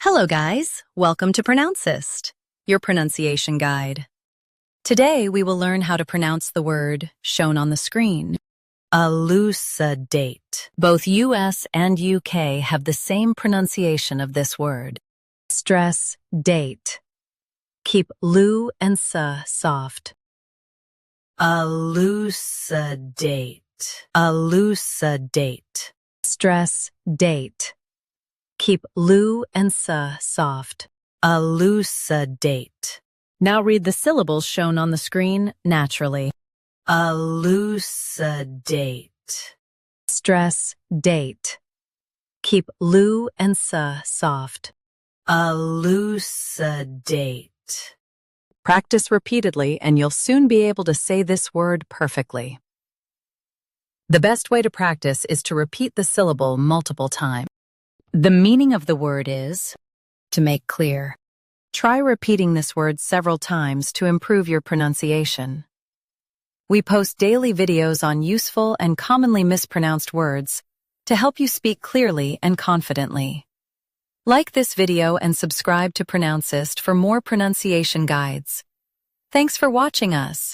Hello guys, welcome to Pronouncist, your pronunciation guide. Today we will learn how to pronounce the word shown on the screen. Elucidate. Both US and UK have the same pronunciation of this word. Stress date. Keep lu and s soft. Elucidate. Elucidate. Stress date. Keep lu and s soft. Elucidate. Now read the syllables shown on the screen naturally. Elucidate. Stress date. Keep lu and s soft. Elucidate. Practice repeatedly and you'll soon be able to say this word perfectly. The best way to practice is to repeat the syllable multiple times. The meaning of the word is to make clear. Try repeating this word several times to improve your pronunciation. We post daily videos on useful and commonly mispronounced words to help you speak clearly and confidently. Like this video and subscribe to Pronouncist for more pronunciation guides. Thanks for watching us.